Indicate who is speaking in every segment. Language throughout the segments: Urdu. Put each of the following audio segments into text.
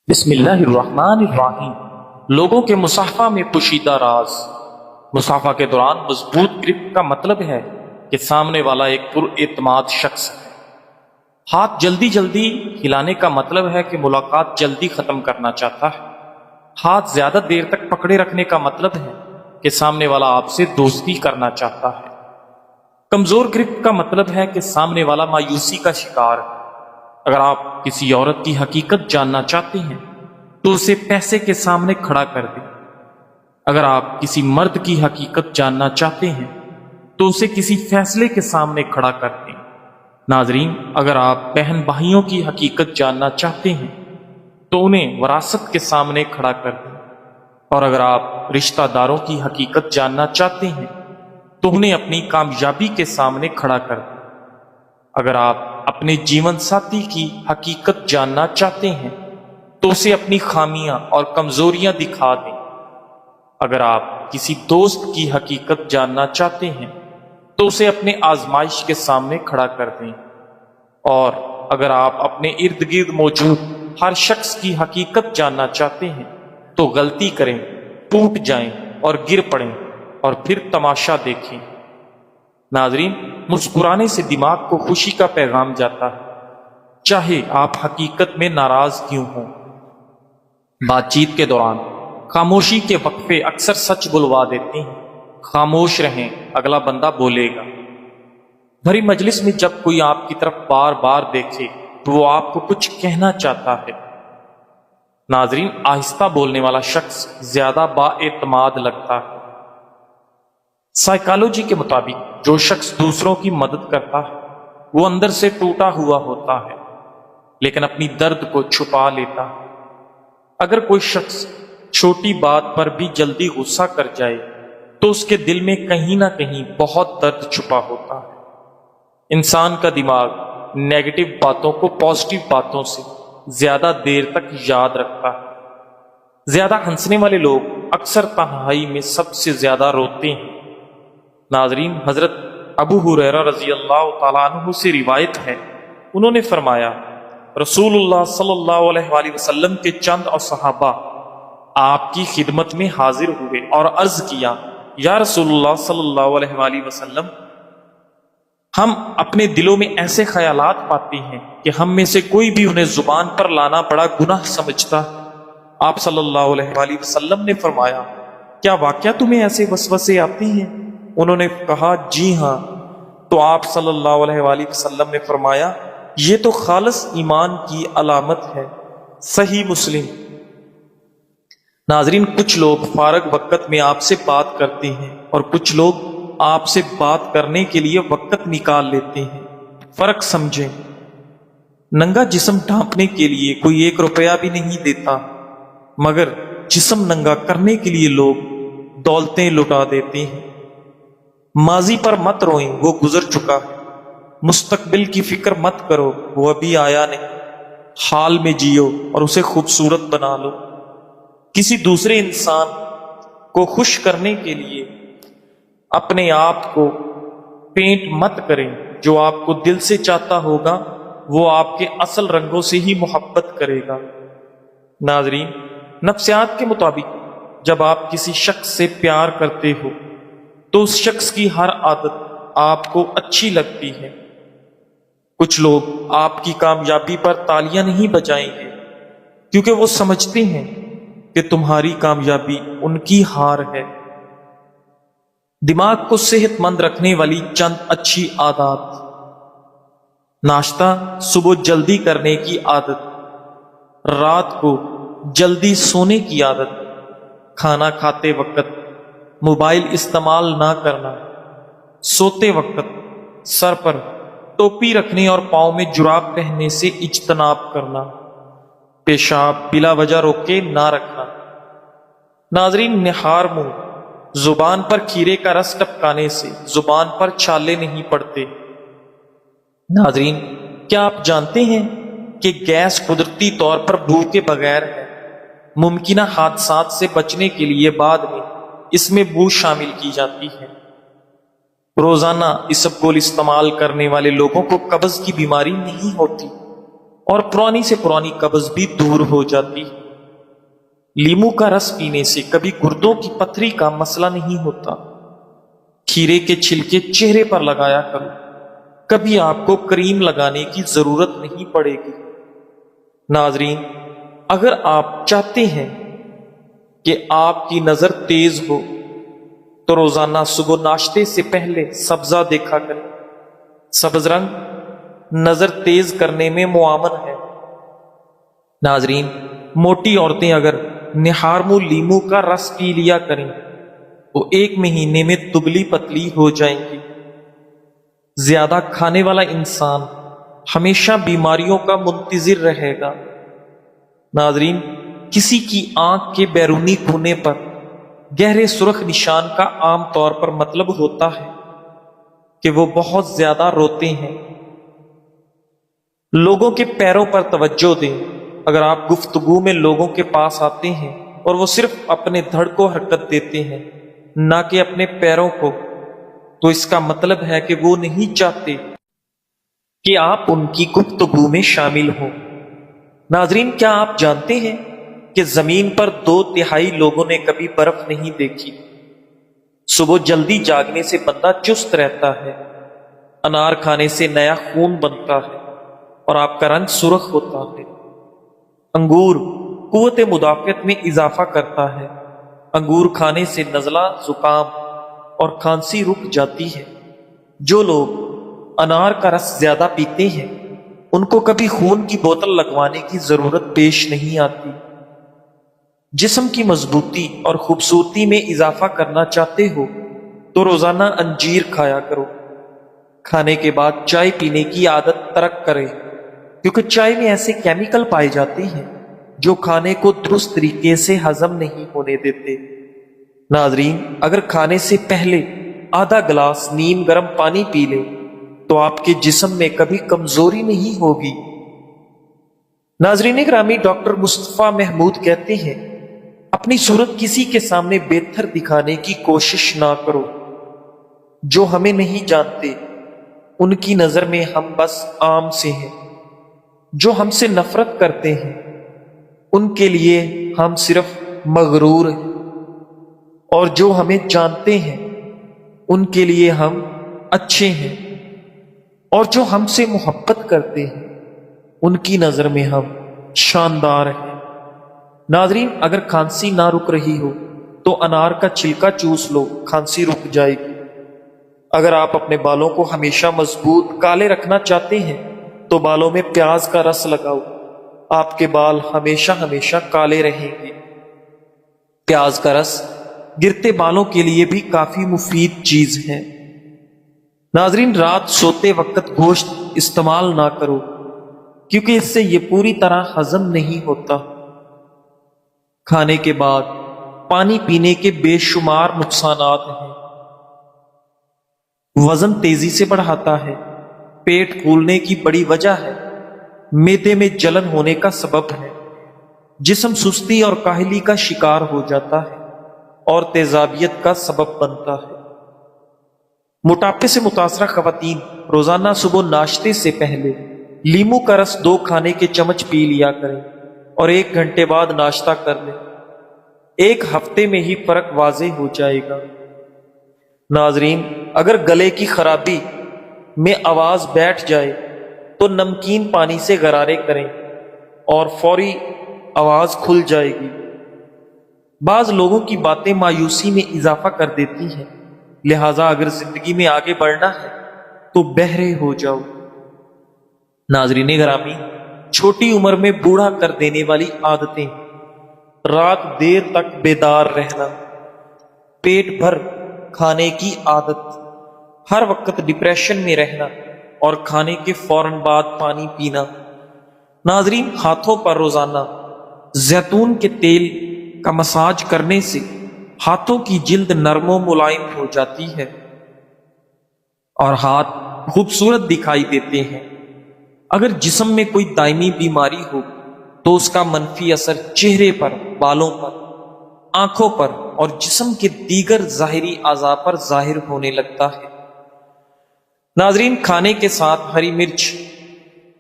Speaker 1: بسم اللہ الرحمن الرحیم۔ لوگوں کے مصافحہ میں پوشیدہ راز۔ مصافحہ کے دوران مضبوط گرفت کا مطلب ہے کہ سامنے والا ایک پر اعتماد شخص ہے۔ ہاتھ جلدی جلدی ہلانے کا مطلب ہے کہ ملاقات جلدی ختم کرنا چاہتا ہے۔ ہاتھ زیادہ دیر تک پکڑے رکھنے کا مطلب ہے کہ سامنے والا آپ سے دوستی کرنا چاہتا ہے۔ کمزور گرفت کا مطلب ہے کہ سامنے والا مایوسی کا شکار ہے۔ اگر آپ کسی عورت کی حقیقت جاننا چاہتے ہیں تو اسے پیسے کے سامنے کھڑا کر دیں۔ اگر آپ کسی مرد کی حقیقت جاننا چاہتے ہیں تو اسے کسی فیصلے کے سامنے کھڑا کر دیں۔ ناظرین، اگر آپ بہن بھائیوں کی حقیقت جاننا چاہتے ہیں تو انہیں وراثت کے سامنے کھڑا کر دیں، اور اگر آپ رشتہ داروں کی حقیقت جاننا چاہتے ہیں تو انہیں اپنی کامیابی کے سامنے کھڑا کر دیں۔ اگر آپ اپنے جیون ساتھی کی حقیقت جاننا چاہتے ہیں تو اسے اپنی خامیاں اور کمزوریاں دکھا دیں۔ اگر آپ کسی دوست کی حقیقت جاننا چاہتے ہیں تو اسے اپنے آزمائش کے سامنے کھڑا کر دیں۔ اور اگر آپ اپنے ارد گرد موجود ہر شخص کی حقیقت جاننا چاہتے ہیں تو غلطی کریں، ٹوٹ جائیں اور گر پڑیں، اور پھر تماشا دیکھیں۔ ناظرین، مسکرانے سے دماغ کو خوشی کا پیغام جاتا ہے، چاہے آپ حقیقت میں ناراض کیوں ہوں۔ بات چیت کے دوران خاموشی کے وقفے اکثر سچ بلوا دیتے ہیں۔ خاموش رہیں، اگلا بندہ بولے گا۔ بھری مجلس میں جب کوئی آپ کی طرف بار بار دیکھے تو وہ آپ کو کچھ کہنا چاہتا ہے۔ ناظرین، آہستہ بولنے والا شخص زیادہ با اعتماد لگتا ہے۔ سائیکالوجی کے مطابق جو شخص دوسروں کی مدد کرتا ہے وہ اندر سے ٹوٹا ہوا ہوتا ہے، لیکن اپنی درد کو چھپا لیتا ہے۔ اگر کوئی شخص چھوٹی بات پر بھی جلدی غصہ کر جائے تو اس کے دل میں کہیں نہ کہیں بہت درد چھپا ہوتا ہے۔ انسان کا دماغ نیگیٹو باتوں کو پازیٹو باتوں سے زیادہ دیر تک یاد رکھتا ہے۔ زیادہ ہنسنے والے لوگ اکثر تنہائی میں سب سے زیادہ روتے ہیں۔ ناظرین، حضرت ابو ہریرہ رضی اللہ تعالیٰ عنہ سے روایت ہے، انہوں نے فرمایا، رسول اللہ صلی اللہ علیہ وآلہ وسلم کے چند اور صحابہ آپ کی خدمت میں حاضر ہوئے اور عرض کیا، یا رسول اللہ صلی اللہ علیہ وآلہ وسلم، ہم اپنے دلوں میں ایسے خیالات پاتے ہیں کہ ہم میں سے کوئی بھی انہیں زبان پر لانا بڑا گناہ سمجھتا ہے۔ آپ صلی اللہ علیہ وآلہ وسلم نے فرمایا، کیا واقعہ تمہیں ایسے وسوسے آتے ہیں؟ انہوں نے کہا، جی ہاں۔ تو آپ صلی اللہ علیہ وآلہ وسلم نے فرمایا، یہ تو خالص ایمان کی علامت ہے۔ صحیح مسلم۔ ناظرین، کچھ لوگ فارغ وقت میں آپ سے بات کرتے ہیں اور کچھ لوگ آپ سے بات کرنے کے لیے وقت نکال لیتے ہیں۔ فرق سمجھیں۔ ننگا جسم ڈھانپنے کے لیے کوئی 1 روپیہ بھی نہیں دیتا، مگر جسم ننگا کرنے کے لیے لوگ دولتیں لٹا دیتے ہیں۔ ماضی پر مت روئیں، وہ گزر چکا ہے۔ مستقبل کی فکر مت کرو، وہ ابھی آیا نہیں۔ حال میں جیو اور اسے خوبصورت بنا لو۔ کسی دوسرے انسان کو خوش کرنے کے لیے اپنے آپ کو پینٹ مت کریں۔ جو آپ کو دل سے چاہتا ہوگا وہ آپ کے اصل رنگوں سے ہی محبت کرے گا۔ ناظرین، نفسیات کے مطابق جب آپ کسی شخص سے پیار کرتے ہو تو اس شخص کی ہر عادت آپ کو اچھی لگتی ہے۔ کچھ لوگ آپ کی کامیابی پر تالیاں نہیں بجائیں گے کیونکہ وہ سمجھتے ہیں کہ تمہاری کامیابی ان کی ہار ہے۔ دماغ کو صحت مند رکھنے والی چند اچھی عادات: ناشتہ صبح جلدی کرنے کی عادت، رات کو جلدی سونے کی عادت، کھانا کھاتے وقت موبائل استعمال نہ کرنا، سوتے وقت سر پر ٹوپی رکھنے اور پاؤں میں جراب پہننے سے اجتناب کرنا، پیشاب بلا وجہ روکے نہ رکھنا۔ ناظرین، نہار منہ، زبان پر کھیرے کا رس ٹپکانے سے زبان پر چھالے نہیں پڑتے۔ ناظرین، کیا آپ جانتے ہیں کہ گیس قدرتی طور پر بو کے بغیر ہے؟ ممکنہ حادثات سے بچنے کے لیے بعد میں اس میں بو شامل کی جاتی ہے۔ روزانہ اسبگول استعمال کرنے والے لوگوں کو قبض کی بیماری نہیں ہوتی اور پرانی سے پرانی قبض بھی دور ہو جاتی ہے۔ لیمو کا رس پینے سے کبھی گردوں کی پتھری کا مسئلہ نہیں ہوتا۔ کھیرے کے چھلکے چہرے پر لگایا کرو، کبھی آپ کو کریم لگانے کی ضرورت نہیں پڑے گی۔ ناظرین، اگر آپ چاہتے ہیں کہ آپ کی نظر تیز ہو تو روزانہ صبح ناشتے سے پہلے سبزہ دیکھا کریں۔ سبز رنگ نظر تیز کرنے میں معاون ہے۔ ناظرین، موٹی عورتیں اگر نہارمو لیمو کا رس پی لیا کریں تو 1 مہینے میں دبلی پتلی ہو جائیں گی۔ زیادہ کھانے والا انسان ہمیشہ بیماریوں کا منتظر رہے گا۔ ناظرین، کسی کی آنکھ کے بیرونی کونے پر گہرے سرخ نشان کا عام طور پر مطلب ہوتا ہے کہ وہ بہت زیادہ روتے ہیں۔ لوگوں کے پیروں پر توجہ دیں۔ اگر آپ گفتگو میں لوگوں کے پاس آتے ہیں اور وہ صرف اپنے دھڑ کو حرکت دیتے ہیں نہ کہ اپنے پیروں کو، تو اس کا مطلب ہے کہ وہ نہیں چاہتے کہ آپ ان کی گفتگو میں شامل ہوں۔ ناظرین، کیا آپ جانتے ہیں کہ زمین پر 2/3 لوگوں نے کبھی برف نہیں دیکھی؟ صبح جلدی جاگنے سے بندہ چست رہتا ہے، انار کھانے سے نیا خون بنتا ہے اور آپ کا رنگ سرخ ہوتا ہے۔ انگور قوت مدافعت میں اضافہ کرتا ہے۔ انگور کھانے سے نزلہ، زکام اور کھانسی رک جاتی ہے۔ جو لوگ انار کا رس زیادہ پیتے ہیں ان کو کبھی خون کی بوتل لگوانے کی ضرورت پیش نہیں آتی۔ جسم کی مضبوطی اور خوبصورتی میں اضافہ کرنا چاہتے ہو تو روزانہ انجیر کھایا کرو۔ کھانے کے بعد چائے پینے کی عادت ترک کرے، کیونکہ چائے میں ایسے کیمیکل پائے جاتے ہیں جو کھانے کو درست طریقے سے ہضم نہیں ہونے دیتے۔ ناظرین، اگر کھانے سے پہلے آدھا گلاس نیم گرم پانی پی لیں تو آپ کے جسم میں کبھی کمزوری نہیں ہوگی۔ ناظرین گرامی، ڈاکٹر مصطفیٰ محمود کہتے ہیں، اپنی صورت کسی کے سامنے بہتر دکھانے کی کوشش نہ کرو۔ جو ہمیں نہیں جانتے ان کی نظر میں ہم بس عام سے ہیں۔ جو ہم سے نفرت کرتے ہیں ان کے لیے ہم صرف مغرور ہیں، اور جو ہمیں جانتے ہیں ان کے لیے ہم اچھے ہیں، اور جو ہم سے محبت کرتے ہیں ان کی نظر میں ہم شاندار ہیں۔ ناظرین، اگر کھانسی نہ رک رہی ہو تو انار کا چھلکا چوس لو، کھانسی رک جائے گی۔ اگر آپ اپنے بالوں کو ہمیشہ مضبوط کالے رکھنا چاہتے ہیں تو بالوں میں پیاز کا رس لگاؤ، آپ کے بال ہمیشہ ہمیشہ کالے رہیں گے۔ پیاز کا رس گرتے بالوں کے لیے بھی کافی مفید چیز ہے۔ ناظرین، رات سوتے وقت گوشت استعمال نہ کرو، کیونکہ اس سے یہ پوری طرح ہضم نہیں ہوتا۔ کھانے کے بعد پانی پینے کے بے شمار نقصانات ہیں۔ وزن تیزی سے بڑھاتا ہے، پیٹ پھولنے کی بڑی وجہ ہے، معدے میں جلن ہونے کا سبب ہے، جسم سستی اور کاہلی کا شکار ہو جاتا ہے اور تیزابیت کا سبب بنتا ہے۔ موٹاپے سے متاثرہ خواتین روزانہ صبح ناشتے سے پہلے لیمو کا رس 2 کھانے کے چمچ پی لیا کریں اور 1 گھنٹے بعد ناشتہ کر لیں۔ 1 ہفتے میں ہی فرق واضح ہو جائے گا۔ ناظرین، اگر گلے کی خرابی میں آواز بیٹھ جائے تو نمکین پانی سے غرارے کریں اور فوری آواز کھل جائے گی۔ بعض لوگوں کی باتیں مایوسی میں اضافہ کر دیتی ہیں، لہٰذا اگر زندگی میں آگے بڑھنا ہے تو بہرے ہو جاؤ۔ ناظرین گرامی، چھوٹی عمر میں بوڑھا کر دینے والی عادتیں: رات دیر تک بیدار رہنا، پیٹ بھر کھانے کی عادت، ہر وقت ڈپریشن میں رہنا اور کھانے کے فوراً بعد پانی پینا۔ ناظرین، ہاتھوں پر روزانہ زیتون کے تیل کا مساج کرنے سے ہاتھوں کی جلد نرم و ملائم ہو جاتی ہے اور ہاتھ خوبصورت دکھائی دیتے ہیں۔ اگر جسم میں کوئی دائمی بیماری ہو تو اس کا منفی اثر چہرے پر، بالوں پر، آنکھوں پر اور جسم کے دیگر ظاہری اعضاء پر ظاہر ہونے لگتا ہے۔ ناظرین، کھانے کے ساتھ ہری مرچ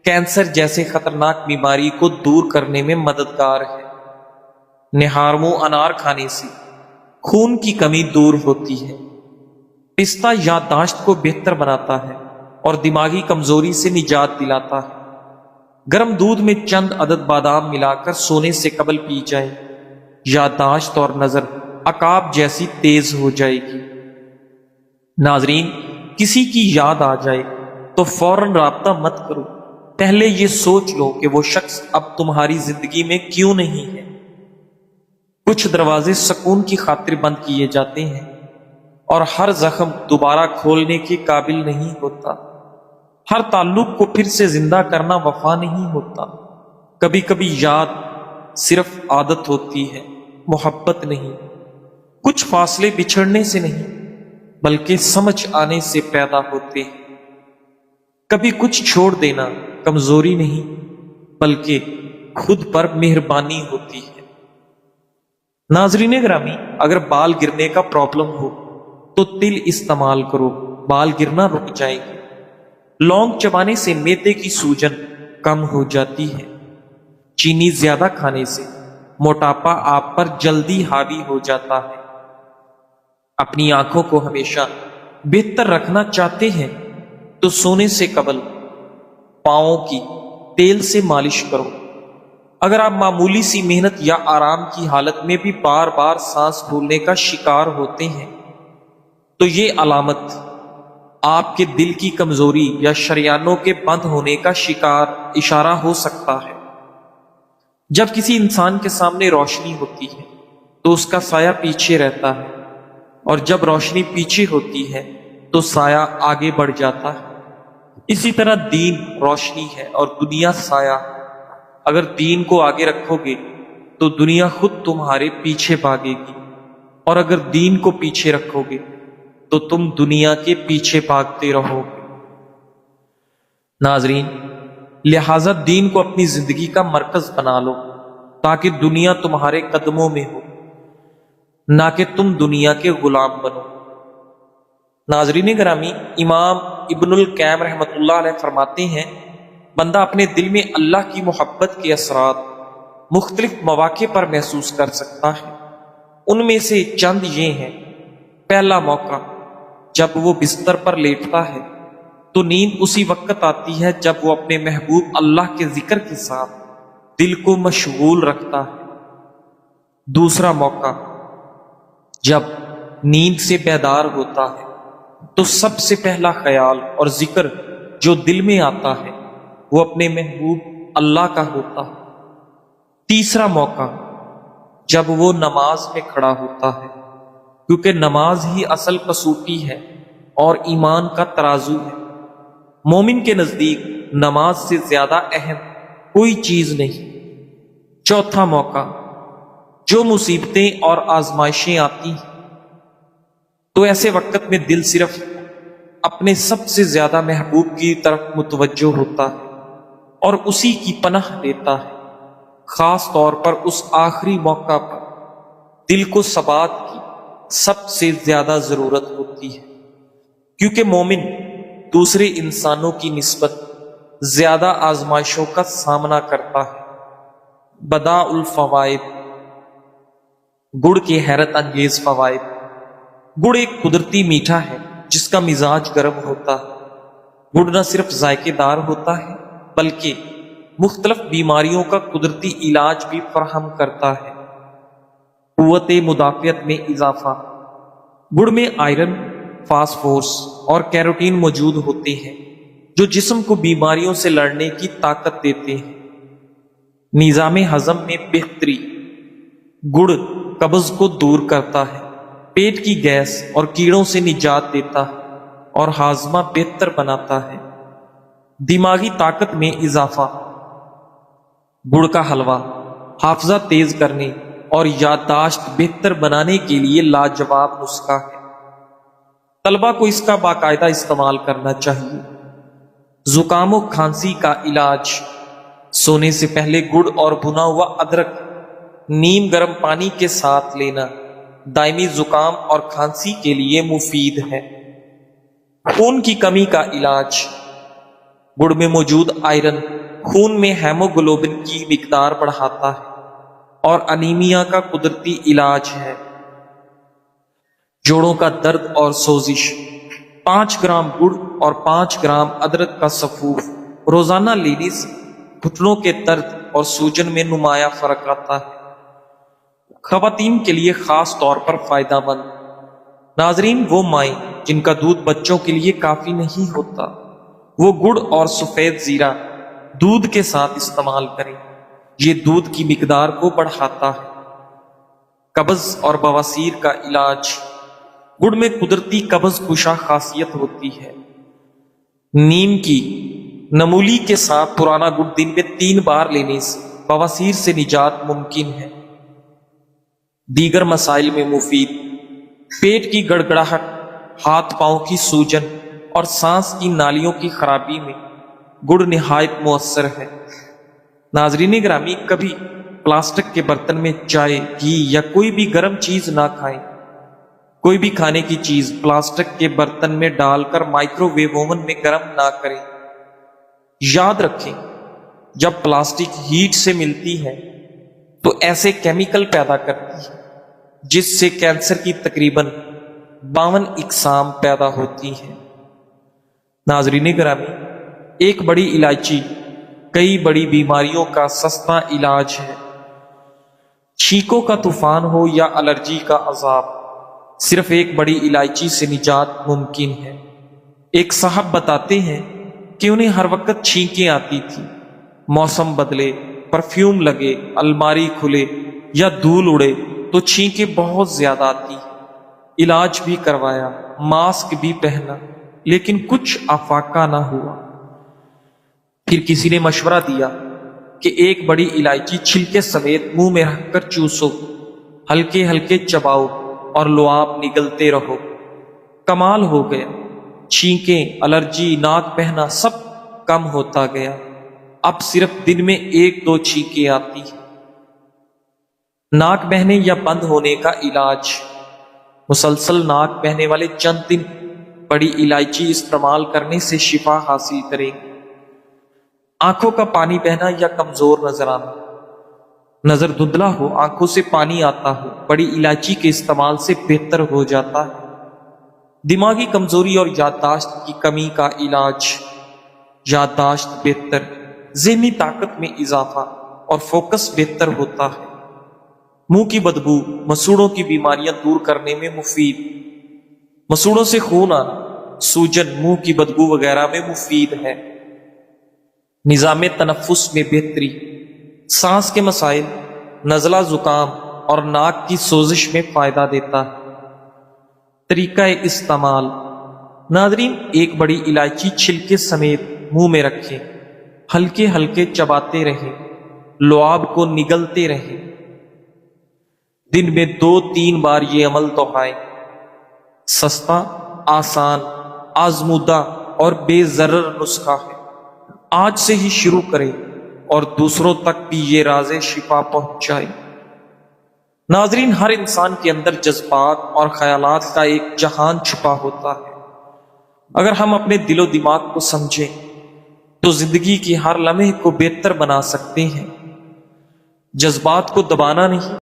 Speaker 1: کینسر جیسے خطرناک بیماری کو دور کرنے میں مددگار ہے۔ نہارمو انار کھانے سے خون کی کمی دور ہوتی ہے۔ پستہ یادداشت کو بہتر بناتا ہے اور دماغی کمزوری سے نجات دلاتا ہے۔ گرم دودھ میں چند عدد بادام ملا کر سونے سے قبل پی جائے، یادداشت اور نظر عقاب جیسی تیز ہو جائے گی۔ ناظرین، کسی کی یاد آ جائے تو فوراً رابطہ مت کرو، پہلے یہ سوچ لو کہ وہ شخص اب تمہاری زندگی میں کیوں نہیں ہے۔ کچھ دروازے سکون کی خاطر بند کیے جاتے ہیں اور ہر زخم دوبارہ کھولنے کے قابل نہیں ہوتا۔ ہر تعلق کو پھر سے زندہ کرنا وفا نہیں ہوتا۔ کبھی کبھی یاد صرف عادت ہوتی ہے، محبت نہیں۔ کچھ فاصلے بچھڑنے سے نہیں بلکہ سمجھ آنے سے پیدا ہوتے ہیں۔ کبھی کچھ چھوڑ دینا کمزوری نہیں بلکہ خود پر مہربانی ہوتی ہے۔ ناظرین گرامی، اگر بال گرنے کا پرابلم ہو تو تل استعمال کرو، بال گرنا رک جائیں گے۔ لونگ چبانے سے معدے کی سوجن کم ہو جاتی ہے۔ چینی زیادہ کھانے سے موٹاپا آپ پر جلدی حاوی ہو جاتا ہے۔ اپنی آنکھوں کو ہمیشہ بہتر رکھنا چاہتے ہیں تو سونے سے قبل پاؤں کی تیل سے مالش کرو۔ اگر آپ معمولی سی محنت یا آرام کی حالت میں بھی بار بار سانس پھولنے کا شکار ہوتے ہیں تو یہ علامت آپ کے دل کی کمزوری یا شریانوں کے بند ہونے کا اشارہ ہو سکتا ہے۔ جب کسی انسان کے سامنے روشنی ہوتی ہے تو اس کا سایہ پیچھے رہتا ہے، اور جب روشنی پیچھے ہوتی ہے تو سایہ آگے بڑھ جاتا ہے۔ اسی طرح دین روشنی ہے اور دنیا سایہ۔ اگر دین کو آگے رکھو گے تو دنیا خود تمہارے پیچھے بھاگے گی، اور اگر دین کو پیچھے رکھو گے تو تم دنیا کے پیچھے بھاگتے رہو گے۔ ناظرین، لہذا دین کو اپنی زندگی کا مرکز بنا لو تاکہ دنیا تمہارے قدموں میں ہو، نہ کہ تم دنیا کے غلام بنو۔ ناظرین گرامی، امام ابن القیم رحمۃ اللہ علیہ فرماتے ہیں، بندہ اپنے دل میں اللہ کی محبت کے اثرات مختلف مواقع پر محسوس کر سکتا ہے۔ ان میں سے چند یہ ہیں۔ پہلا موقع، جب وہ بستر پر لیٹتا ہے تو نیند اسی وقت آتی ہے جب وہ اپنے محبوب اللہ کے ذکر کے ساتھ دل کو مشغول رکھتا ہے۔ دوسرا موقع، جب نیند سے بیدار ہوتا ہے تو سب سے پہلا خیال اور ذکر جو دل میں آتا ہے وہ اپنے محبوب اللہ کا ہوتا ہے۔ تیسرا موقع، جب وہ نماز میں کھڑا ہوتا ہے، کیونکہ نماز ہی اصل کسوٹی ہے اور ایمان کا ترازو ہے۔ مومن کے نزدیک نماز سے زیادہ اہم کوئی چیز نہیں۔ چوتھا موقع، جو مصیبتیں اور آزمائشیں آتی ہیں تو ایسے وقت میں دل صرف اپنے سب سے زیادہ محبوب کی طرف متوجہ ہوتا ہے اور اسی کی پناہ لیتا ہے۔ خاص طور پر اس آخری موقع پر دل کو ثبات کی سب سے زیادہ ضرورت ہوتی ہے، کیونکہ مومن دوسرے انسانوں کی نسبت زیادہ آزمائشوں کا سامنا کرتا ہے۔ بداء الفوائد، گڑ کے حیرت انگیز فوائد۔ گڑ ایک قدرتی میٹھا ہے جس کا مزاج گرم ہوتا ہے۔ گڑ نہ صرف ذائقے دار ہوتا ہے بلکہ مختلف بیماریوں کا قدرتی علاج بھی فراہم کرتا ہے۔ قوت مدافعت میں اضافہ۔ گڑ میں آئرن، فاسفورس اور کیروٹین موجود ہوتے ہیں جو جسم کو بیماریوں سے لڑنے کی طاقت دیتے ہیں۔ نظام ہضم میں بہتری۔ گڑ قبض کو دور کرتا ہے، پیٹ کی گیس اور کیڑوں سے نجات دیتا ہے اور ہاضمہ بہتر بناتا ہے۔ دماغی طاقت میں اضافہ۔ گڑ کا حلوہ حافظہ تیز کرنے اور یادداشت بہتر بنانے کے لیے لاجواب نسخہ ہے۔ طلبہ کو اس کا باقاعدہ استعمال کرنا چاہیے۔ زکام و کھانسی کا علاج، سونے سے پہلے گڑ اور بھنا ہوا ادرک نیم گرم پانی کے ساتھ لینا دائمی زکام اور کھانسی کے لیے مفید ہے۔ خون کی کمی کا علاج، گڑ میں موجود آئرن خون میں ہیموگلوبن کی مقدار بڑھاتا ہے اور انیمیا کا قدرتی علاج ہے۔ جوڑوں کا درد اور سوزش، 5 گرام گڑ اور 5 گرام ادرک کا سفوف روزانہ لینے سے گھٹنوں کے درد اور سوجن میں نمایاں فرق آتا ہے۔ خواتین کے لیے خاص طور پر فائدہ مند۔ ناظرین، وہ مائیں جن کا دودھ بچوں کے لیے کافی نہیں ہوتا، وہ گڑ اور سفید زیرہ دودھ کے ساتھ استعمال کریں۔ یہ دودھ کی مقدار کو بڑھاتا ہے۔ قبض اور بواسیر کا علاج، گڑ میں قدرتی قبض کشا خاصیت ہوتی ہے۔ نیم کی نمولی کے ساتھ پرانا گڑ دن میں 3 بار لینے سے بواسیر سے نجات ممکن ہے۔ دیگر مسائل میں مفید، پیٹ کی گڑگڑاہٹ، ہاتھ پاؤں کی سوجن اور سانس کی نالیوں کی خرابی میں گڑ نہایت مؤثر ہے۔ ناظرین گرامی، کبھی پلاسٹک کے برتن میں چائے، گھی یا کوئی بھی گرم چیز نہ کھائیں۔ کوئی بھی کھانے کی چیز پلاسٹک کے برتن میں ڈال کر مائکرو ویو اوون میں گرم نہ کریں۔ یاد رکھیں، جب پلاسٹک ہیٹ سے ملتی ہے تو ایسے کیمیکل پیدا کرتی ہے جس سے کینسر کی تقریباً 52 اقسام پیدا ہوتی ہیں۔ ناظرین گرامی، ایک بڑی الائچی کئی بڑی بیماریوں کا سستا علاج ہے۔ چھینکوں کا طوفان ہو یا الرجی کا عذاب، صرف ایک بڑی الائچی سے نجات ممکن ہے۔ ایک صاحب بتاتے ہیں کہ انہیں ہر وقت چھینکیں آتی تھی۔ موسم بدلے، پرفیوم لگے، الماری کھلے یا دھول اڑے تو چھینکیں بہت زیادہ آتی۔ علاج بھی کروایا، ماسک بھی پہنا، لیکن کچھ افاقہ نہ ہوا۔ پھر کسی نے مشورہ دیا کہ ایک بڑی الائچی چھلکے سمیت منہ میں رکھ کر چوسو، ہلکے ہلکے چباؤ اور لعاب نگلتے رہو۔ کمال ہو گیا، چھینکیں، الرجی، ناک بہنا سب کم ہوتا گیا۔ اب صرف دن میں 1-2 چھینکیں آتی ہیں۔ ناک بہنے یا بند ہونے کا علاج، مسلسل ناک بہنے والے چند دن بڑی الائچی استعمال کرنے سے شفا حاصل کریں۔ آنکھوں کا پانی بہنا یا کمزور نظر آنا، نظر دھندلا ہو، آنکھوں سے پانی آتا ہو، بڑی الائچی کے استعمال سے بہتر ہو جاتا ہے۔ دماغی کمزوری اور یادداشت کی کمی کا علاج، یادداشت بہتر، ذہنی طاقت میں اضافہ اور فوکس بہتر ہوتا ہے۔ منہ کی بدبو، مسوڑوں کی بیماریاں دور کرنے میں مفید، مسوڑوں سے خون آنا، سوجن، منہ کی بدبو وغیرہ میں مفید ہے۔ نظام تنفس میں بہتری، سانس کے مسائل، نزلہ زکام اور ناک کی سوزش میں فائدہ دیتا ہے۔ طریقہ استعمال، ناظرین، ایک بڑی الائچی چھلکے سمیت منہ میں رکھیں، ہلکے ہلکے چباتے رہیں، لعاب کو نگلتے رہیں۔ دن میں 2-3 بار یہ عمل دہرائیں۔ سستا، آسان، آزمودہ اور بے ضرر نسخہ ہے۔ آج سے ہی شروع کریں اور دوسروں تک بھی یہ راز شفا پہنچائیں۔ ناظرین، ہر انسان کے اندر جذبات اور خیالات کا ایک جہان چھپا ہوتا ہے۔ اگر ہم اپنے دل و دماغ کو سمجھیں تو زندگی کی ہر لمحے کو بہتر بنا سکتے ہیں۔ جذبات کو دبانا نہیں